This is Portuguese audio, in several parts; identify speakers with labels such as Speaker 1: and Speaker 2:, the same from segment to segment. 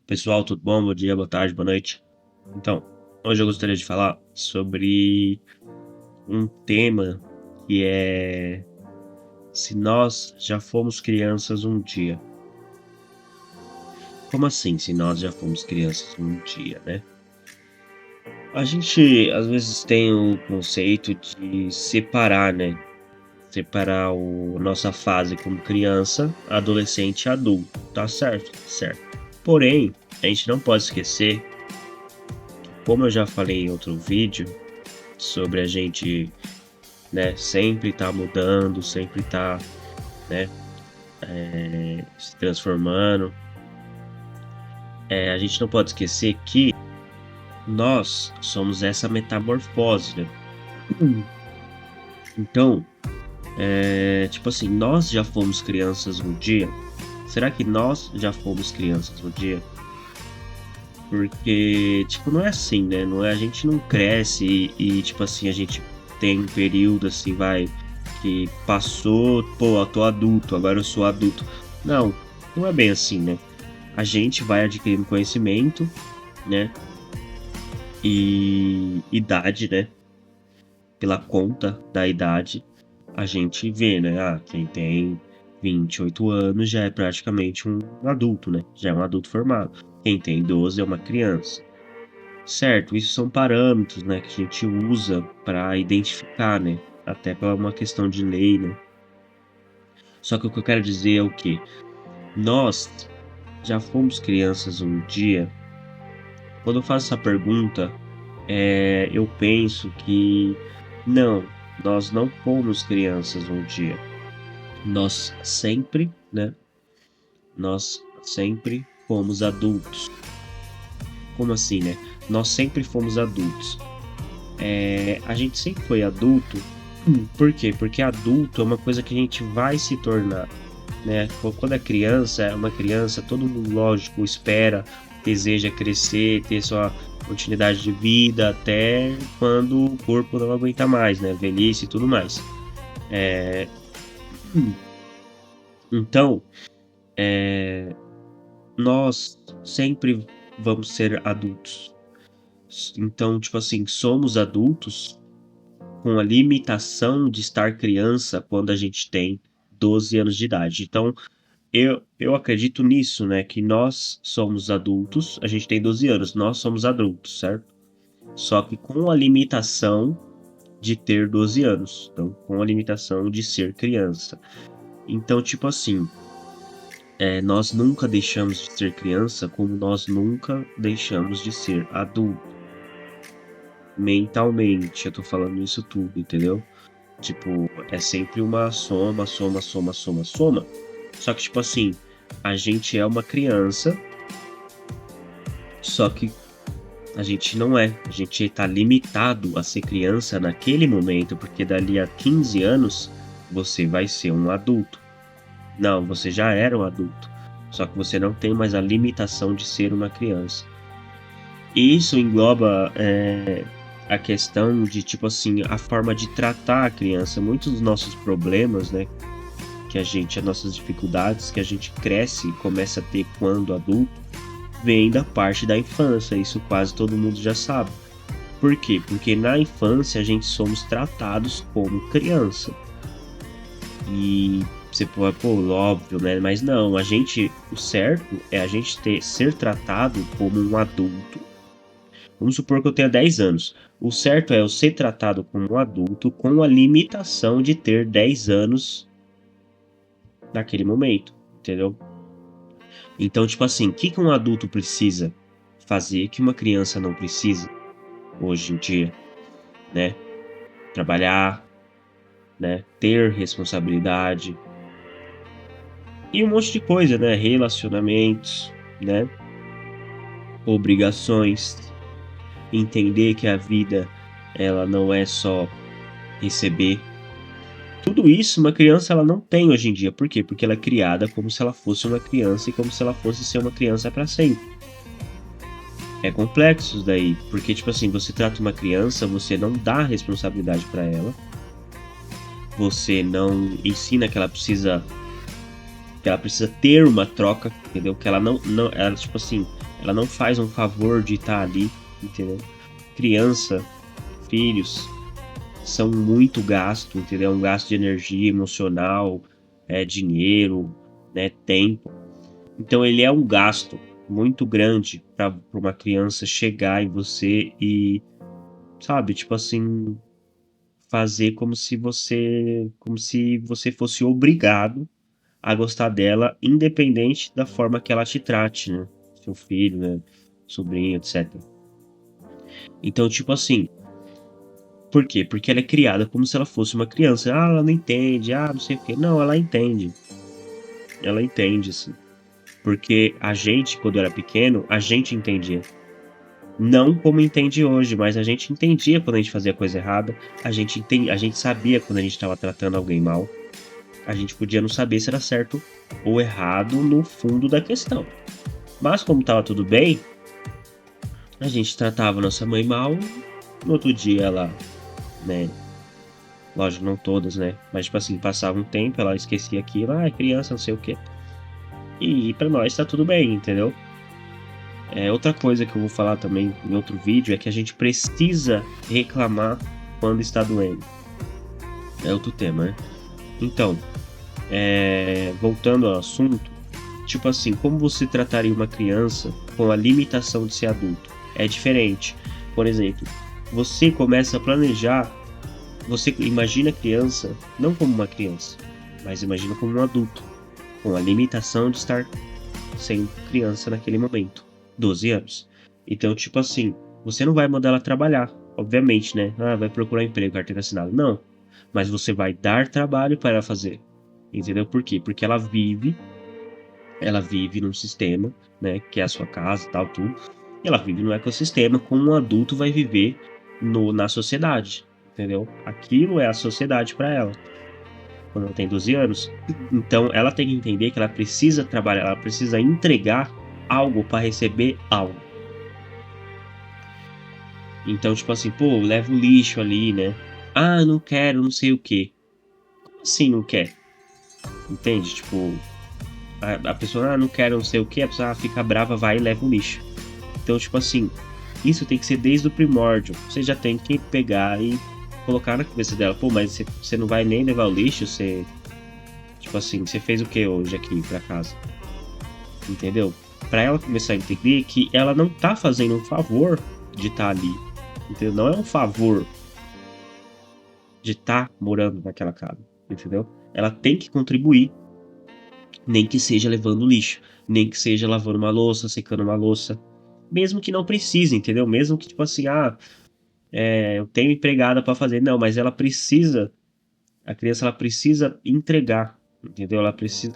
Speaker 1: Pessoal, tudo bom? Bom dia, boa tarde, boa noite. Então, hoje eu gostaria de falar sobre um tema que é se nós já fomos crianças um dia. Como assim, se nós já fomos crianças um dia, né? A gente às vezes tem o conceito de separar, né? Separar a nossa fase como criança, adolescente e adulto. Tá certo? Certo. Porém, a gente não pode esquecer, como eu já falei em outro vídeo, sobre a gente, né, sempre tá mudando, sempre tá, né, se transformando. A gente não pode esquecer que nós somos essa metamorfose, né? Então, tipo assim, nós já fomos crianças um dia? Será que nós já fomos crianças um dia? Porque, tipo, não é assim, né? Não é, a gente não cresce tipo assim, a gente tem um período assim, vai, que passou, pô, eu tô adulto, agora eu sou adulto. Não, não é bem assim, né? A gente vai adquirindo conhecimento, né? E idade, né? Pela conta da idade, a gente vê, né? Ah, quem tem 28 anos já é praticamente um adulto, né? Já é um adulto formado. Quem tem 12 é uma criança. Certo, isso são parâmetros, né, que a gente usa para identificar, né? Até para uma questão de lei, né? Só que o que eu quero dizer é o quê? Nós já fomos crianças um dia? Quando eu faço essa pergunta, eu penso que não, nós não fomos crianças um dia. Nós sempre, né? Nós sempre fomos adultos. Como assim, né? Nós sempre fomos adultos. A gente sempre foi adulto. Por quê? Porque adulto é uma coisa que a gente vai se tornar, né? Quando é criança, é uma criança, todo mundo, lógico, espera, deseja crescer, ter sua continuidade de vida até quando o corpo não aguenta mais, né? Velhice e tudo mais. É... Então, nós sempre vamos ser adultos. Então, tipo assim, somos adultos com a limitação de estar criança quando a gente tem 12 anos de idade. Então, eu acredito nisso, né? Que nós somos adultos, a gente tem 12 anos, nós somos adultos, certo? Só que com a limitação de ter 12 anos, então com a limitação de ser criança. Então, tipo assim, nós nunca deixamos de ser criança, como nós nunca deixamos de ser adulto. Mentalmente, eu tô falando isso tudo, entendeu? Tipo, é sempre uma soma, soma, soma, soma, soma. Só que, tipo assim, a gente é uma criança, só que a gente não é. A gente tá limitado a ser criança naquele momento, porque dali a 15 anos você vai ser um adulto. Não, você já era um adulto. Só que você não tem mais a limitação de ser uma criança. E isso engloba a questão de, tipo assim, a forma de tratar a criança. Muitos dos nossos problemas, né? As nossas dificuldades que a gente cresce e começa a ter quando adulto, vem da parte da infância. Isso quase todo mundo já sabe. Por quê? Porque na infância a gente somos tratados como criança. E você pode, pô, óbvio, né? Mas não, o certo é a gente ser tratado como um adulto. Vamos supor que eu tenha 10 anos. O certo é eu ser tratado como um adulto com a limitação de ter 10 anos naquele momento, entendeu? Então, tipo assim, o que um adulto precisa fazer que uma criança não precisa hoje em dia, né? Trabalhar, né? Ter responsabilidade e um monte de coisa, né? Relacionamentos, né? Obrigações, entender que a vida ela não é só receber. Tudo isso uma criança ela não tem hoje em dia. Por quê? Porque ela é criada como se ela fosse uma criança e como se ela fosse ser uma criança para sempre. É complexo isso daí, porque tipo assim, você trata uma criança, você não dá responsabilidade para ela. Você não ensina que ela precisa ter uma troca, entendeu? Que ela não ela tipo assim, Ela não faz um favor de estar ali, entendeu? Criança, filhos, são muito gasto, entendeu? Um gasto de energia emocional, dinheiro, né, tempo. Então ele é um gasto muito grande para uma criança chegar em você e, sabe, tipo assim, fazer como se você fosse obrigado a gostar dela, independente da forma que ela te trate, né? Seu filho, né? Sobrinho, etc. Então, tipo assim, por quê? Porque ela é criada como se ela fosse uma criança. Ah, ela não entende, ah, não sei o quê. Não, ela entende. Ela entende, sim. Porque a gente, quando era pequeno, a gente entendia. Não como entende hoje, mas a gente entendia quando a gente fazia coisa errada. A gente sabia quando a gente estava tratando alguém mal. A gente podia não saber se era certo ou errado no fundo da questão. Mas como estava tudo bem, a gente tratava nossa mãe mal. No outro dia ela, né? Lógico, não todas, né? Mas tipo assim, passava um tempo, ela esquecia aquilo, ah, é criança, não sei o quê. E pra nós tá tudo bem, entendeu? Outra coisa que eu vou falar também em outro vídeo é que a gente precisa reclamar quando está doendo. É outro tema, né? Então, voltando ao assunto, tipo assim, como você trataria uma criança com a limitação de ser adulto? É diferente. Por exemplo, você começa a planejar, você imagina a criança não como uma criança, mas imagina como um adulto, com a limitação de estar sendo criança naquele momento, 12 anos. Então, tipo assim, você não vai mandar ela trabalhar, obviamente, né? Ah, vai procurar emprego, carteira assinada. Não. Mas você vai dar trabalho para ela fazer. Entendeu? Por quê? Porque ela vive num sistema, né, que é a sua casa, tal, tudo. E ela vive num ecossistema como um adulto vai viver na sociedade, entendeu? Aquilo é a sociedade para ela, quando ela tem 12 anos. Então, ela tem que entender que ela precisa trabalhar, ela precisa entregar algo para receber algo. Então, tipo assim, pô, leva o lixo ali, né? Ah, não quero, não sei o quê. Como assim não quer? Entende? Tipo, a pessoa, ah, não quero, não sei o quê, a pessoa fica brava, vai e leva o lixo. Então, tipo assim, isso tem que ser desde o primórdio. Você já tem que pegar e colocar na cabeça dela, pô, mas você não vai nem levar o lixo, você. Tipo assim, você fez o que hoje aqui pra casa? Entendeu? Pra ela começar a entender que ela não tá fazendo um favor de estar ali. Entendeu? Não é um favor de estar morando naquela casa. Entendeu? Ela tem que contribuir, nem que seja levando lixo, nem que seja lavando uma louça, secando uma louça. Mesmo que não precise, entendeu? Mesmo que, tipo assim, eu tenho empregada para fazer. Não, mas ela precisa, a criança ela precisa entregar, entendeu? Ela precisa,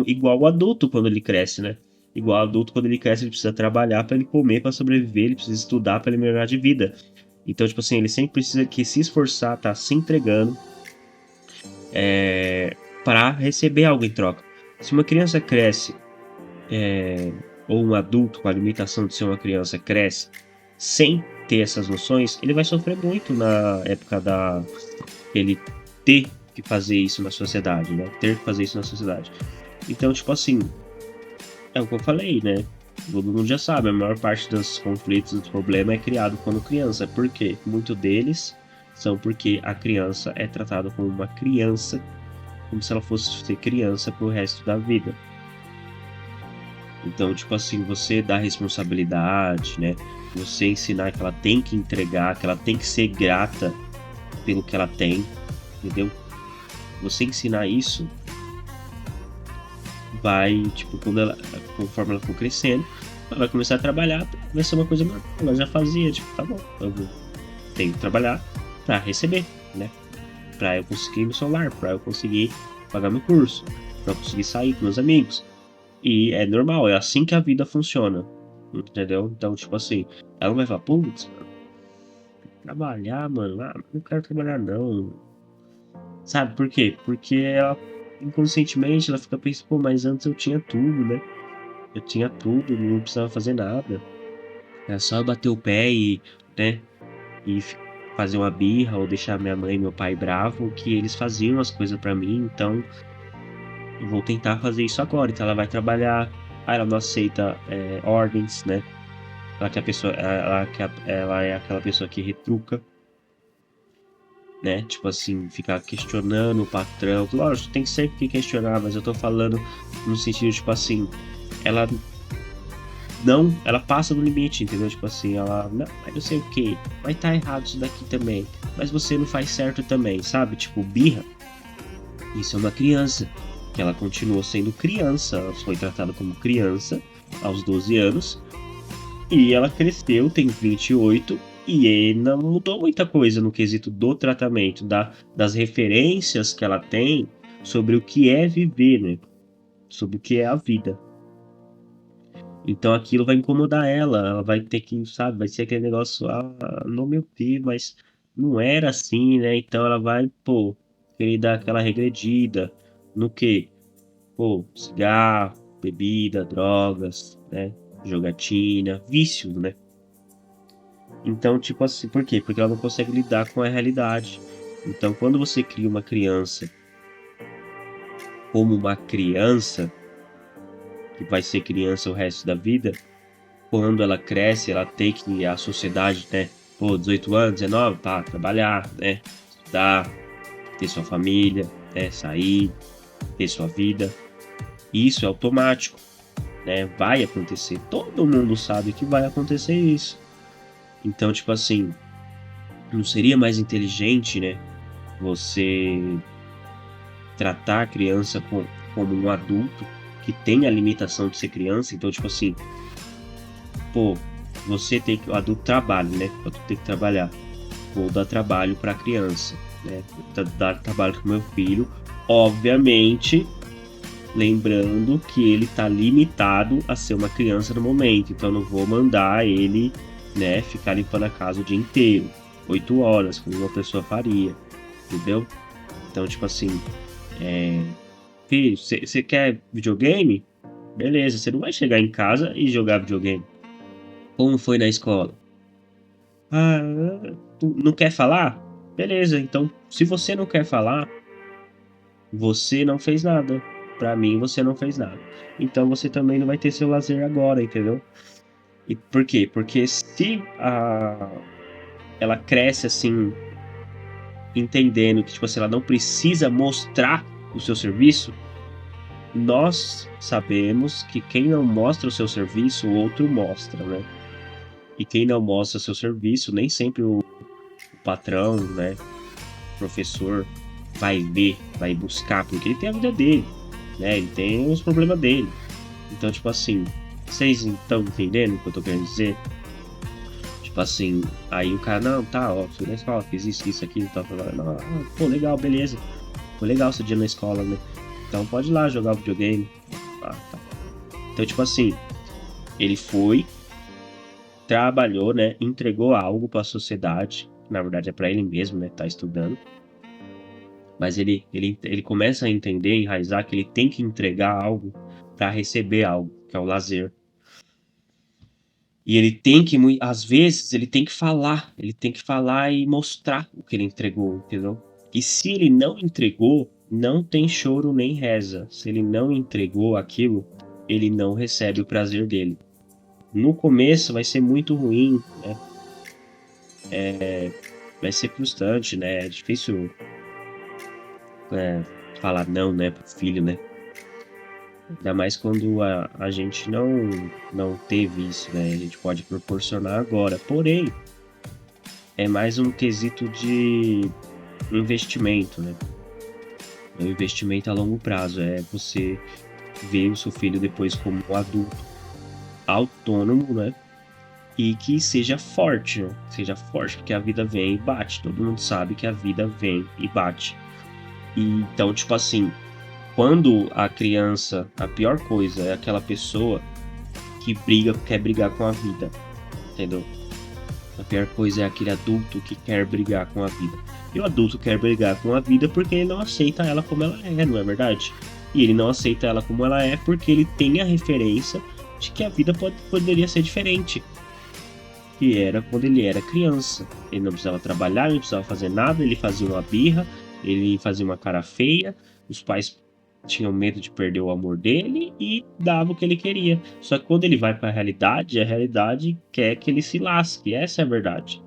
Speaker 1: igual o adulto quando ele cresce, né? Igual o adulto quando ele cresce, ele precisa trabalhar para ele comer, para sobreviver, ele precisa estudar para ele melhorar de vida. Então, tipo assim, ele sempre precisa que se esforçar, tá se entregando, para receber algo em troca. Se uma criança cresce, ou um adulto com a limitação de ser uma criança cresce sem ter essas noções, ele vai sofrer muito na época da ele ter que fazer isso na sociedade, né? Ter que fazer isso na sociedade. Então, tipo assim, é o que eu falei, né? Todo mundo já sabe, a maior parte dos conflitos, do problema é criado quando criança. Por quê? Muito deles são porque a criança é tratada como uma criança, como se ela fosse ser criança pro resto da vida. Então, tipo assim, você dá responsabilidade, né? Você ensinar que ela tem que entregar, que ela tem que ser grata pelo que ela tem, entendeu? Você ensinar isso vai, tipo, conforme ela for crescendo, ela vai começar a trabalhar, vai ser uma coisa normal. Ela já fazia, tipo, tá bom, tenho que trabalhar pra receber, né? Pra eu conseguir meu celular, pra eu conseguir pagar meu curso, pra eu conseguir sair com meus amigos. E é normal, é assim que a vida funciona. Entendeu? Então, tipo assim, ela não vai falar, putz, trabalhar, mano, não quero trabalhar não. Sabe por quê? Porque ela, inconscientemente, ela fica pensando, pô, mas antes eu tinha tudo, né? Eu tinha tudo, não precisava fazer nada. Era só eu bater o pé e, né, e fazer uma birra ou deixar minha mãe e meu pai bravo, que eles faziam as coisas pra mim, então eu vou tentar fazer isso agora. Então ela vai trabalhar, ela não aceita ordens, né? Ela é aquela pessoa que retruca, né? Tipo assim, ficar questionando o patrão. Lógico, tem que sempre questionar, mas eu tô falando no sentido, tipo assim, ela ela passa do limite, entendeu? Tipo assim, ela, não, mas não sei o que, vai tá errado isso daqui também, mas você não faz certo também, sabe? Tipo, birra, isso é uma criança, que ela continuou sendo criança, ela foi tratada como criança aos 12 anos, e ela cresceu, tem 28, e não mudou muita coisa no quesito do tratamento, das referências que ela tem sobre o que é viver, né? Sobre o que é a vida. Então aquilo vai incomodar ela vai ter que, sabe, vai ser aquele negócio, não meu Deus, mas não era assim, né? Então ela vai, pô, querer dar aquela regredida no que? Pô, cigarro, bebida, drogas, né? Jogatina, vício, né? Então, tipo assim, por quê? Porque ela não consegue lidar com a realidade. Então, quando você cria uma criança como uma criança, que vai ser criança o resto da vida, quando ela cresce, ela tem que a sociedade, né? Pô, 18 anos, 19, tá, trabalhar, né? Estudar, ter sua família, né? Sair, ter sua vida. Isso é automático, né? Vai acontecer. Todo mundo sabe que vai acontecer isso. Então, tipo assim, não seria mais inteligente, né? Você tratar a criança como um adulto que tem a limitação de ser criança. Então, tipo assim, pô, você tem que. O adulto trabalha, né? O adulto tem que trabalhar. Vou dar trabalho para a criança, né? Dar trabalho para o meu filho, obviamente, lembrando que ele está limitado a ser uma criança no momento, então não vou mandar ele, né, ficar limpando a casa o dia inteiro, 8 horas, como uma pessoa faria, entendeu? Então, tipo assim, filho, você quer videogame? Beleza, você não vai chegar em casa e jogar videogame. Como foi na escola? Ah, tu não quer falar? Beleza, então se você não quer falar, você não fez nada. Pra mim, você não fez nada. Então você também não vai ter seu lazer agora, entendeu? E por quê? Porque se ela cresce assim, entendendo que tipo assim, ela não precisa mostrar o seu serviço, nós sabemos que quem não mostra o seu serviço, o outro mostra, né? E quem não mostra o seu serviço, nem sempre o patrão, né? Professor vai ver, vai buscar, porque ele tem a vida dele, né? Ele tem os problemas dele. Então, tipo assim, vocês estão entendendo o que eu tô querendo dizer? Tipo assim, aí o cara, não, tá, ó, fui na escola, fiz isso, aquilo, tá falando, pô, legal, beleza. Foi legal esse dia na escola, né? Então pode ir lá jogar videogame. Ah, tá. Então, tipo assim, ele foi, trabalhou, né? Entregou algo para a sociedade, que na verdade é para ele mesmo, né? Tá estudando. Mas ele começa a entender, enraizar que ele tem que entregar algo para receber algo, que é o lazer. E ele tem que, às vezes, ele tem que falar e mostrar o que ele entregou, entendeu? E se ele não entregou, não tem choro nem reza. Se ele não entregou aquilo, ele não recebe o prazer dele. No começo vai ser muito ruim, né? Vai ser frustrante, né? É difícil falar não, né, pro filho, né? Ainda mais quando a gente não teve isso, né? A gente pode proporcionar agora. Porém, é mais um quesito de investimento, né? É um investimento a longo prazo. É você ver o seu filho depois como um adulto autônomo, né? E que seja forte, né? Seja forte, porque a vida vem e bate. Todo mundo sabe que a vida vem e bate. E, então, tipo assim, quando a criança, a pior coisa é aquela pessoa que quer brigar com a vida, entendeu? A pior coisa é aquele adulto que quer brigar com a vida. E o adulto quer brigar com a vida porque ele não aceita ela como ela é, não é verdade? E ele não aceita ela como ela é porque ele tem a referência de que a vida poderia ser diferente. Que era quando ele era criança. Ele não precisava trabalhar, ele não precisava fazer nada, ele fazia uma birra, ele fazia uma cara feia, os pais tinham medo de perder o amor dele e dava o que ele queria. Só que quando ele vai para a realidade quer que ele se lasque. Essa é a verdade.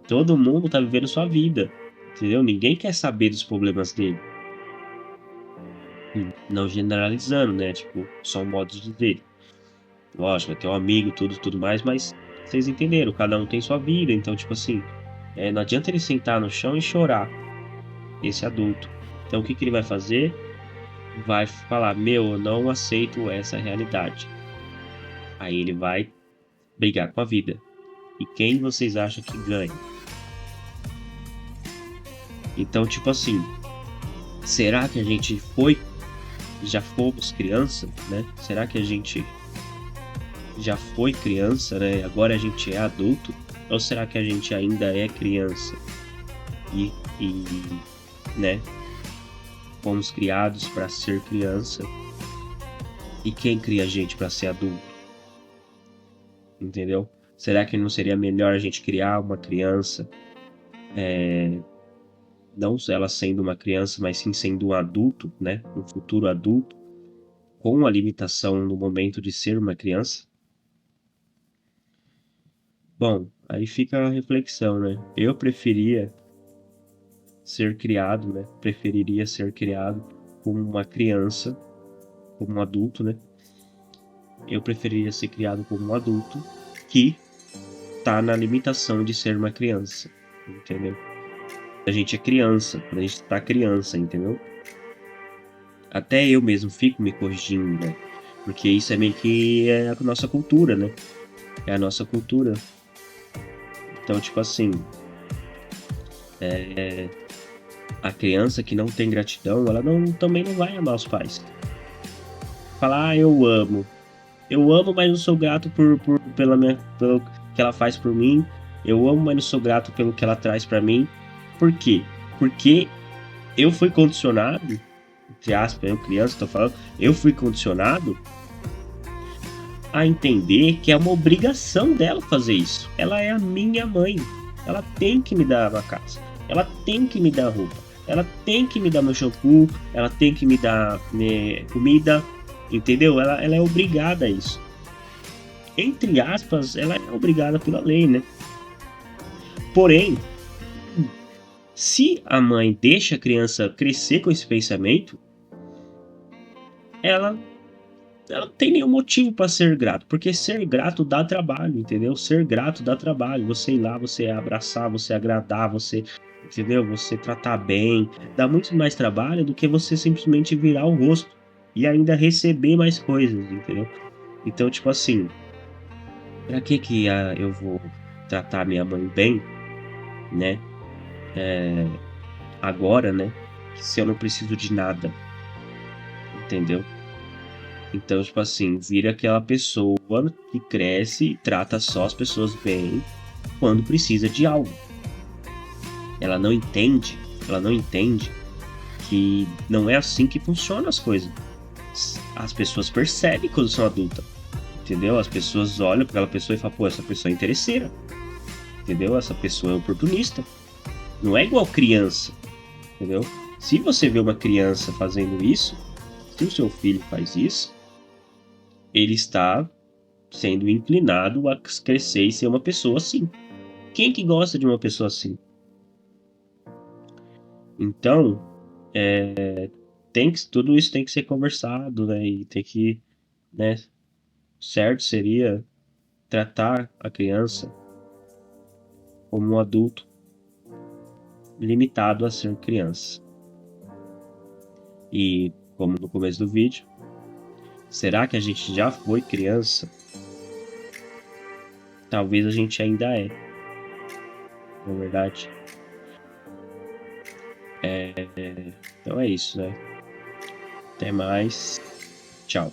Speaker 1: Todo mundo tá vivendo sua vida, entendeu? Ninguém quer saber dos problemas dele. Não generalizando, né? Tipo, só um modo de dizer. Lógico, vai ter um amigo, tudo mais, mas vocês entenderam, cada um tem sua vida, então, tipo assim, não adianta ele sentar no chão e chorar, esse adulto. Então, o que que ele vai fazer? Vai falar: Meu, eu não aceito essa realidade. Aí ele vai brigar com a vida. E quem vocês acham que ganha? Então, tipo assim, será que a gente já fomos criança, né? Será que a gente já foi criança, né? Agora a gente é adulto? Ou será que a gente ainda é criança? E, e né? Fomos criados para ser criança. E quem cria a gente para ser adulto? Entendeu? Será que não seria melhor a gente criar uma criança, não ela sendo uma criança, mas sim sendo um adulto, né? Um futuro adulto, com a limitação no momento de ser uma criança? Bom, aí fica a reflexão, né? Eu preferia ser criado, né? Preferiria ser criado como uma criança, como um adulto, né? Eu preferiria ser criado como um adulto que tá na limitação de ser uma criança, entendeu? A gente é criança, quando a gente tá criança, entendeu? Até eu mesmo fico me corrigindo, né? Porque isso é meio que a nossa cultura, né? É a nossa cultura. Então, tipo assim, a criança que não tem gratidão, ela também não vai amar os pais. Falar: eu amo. Eu amo, mas não sou grato pelo que ela faz por mim. Eu amo, mas não sou grato pelo que ela traz pra mim. Por quê? Porque eu fui condicionado, entre aspas, eu criança tô falando, eu fui condicionado a entender que é uma obrigação dela fazer isso. Ela é a minha mãe. Ela tem que me dar uma casa. Ela tem que me dar roupa. Ela tem que me dar meu shampoo. Ela tem que me dar comida. Entendeu? Ela é obrigada a isso. Entre aspas, ela é obrigada pela lei, né? Porém, se a mãe deixa a criança crescer com esse pensamento, ela não tem nenhum motivo para ser grato, porque ser grato dá trabalho, entendeu? Ser grato dá trabalho. Você ir lá, você abraçar, você agradar, você, entendeu? Você tratar bem, dá muito mais trabalho do que você simplesmente virar o rosto e ainda receber mais coisas, entendeu? Então, tipo assim, pra que eu vou tratar minha mãe bem, né? Agora, né? Se eu não preciso de nada, entendeu? Então, tipo assim, vira aquela pessoa que cresce e trata só as pessoas bem quando precisa de algo. Ela não entende que não é assim que funcionam as coisas. As pessoas percebem quando são adultas, entendeu? As pessoas olham para aquela pessoa e falam: pô, essa pessoa é interesseira, entendeu? Essa pessoa é oportunista. Não é igual criança, entendeu? Se você vê uma criança fazendo isso, se o seu filho faz isso, ele está sendo inclinado a crescer e ser uma pessoa assim. Quem que gosta de uma pessoa assim? Então, tudo isso tem que ser conversado, né? E tem que, né? Certo seria tratar a criança como um adulto limitado a ser criança. E, como no começo do vídeo, será que a gente já foi criança? Talvez a gente ainda é, na verdade. Então é isso, né? Até mais. Tchau.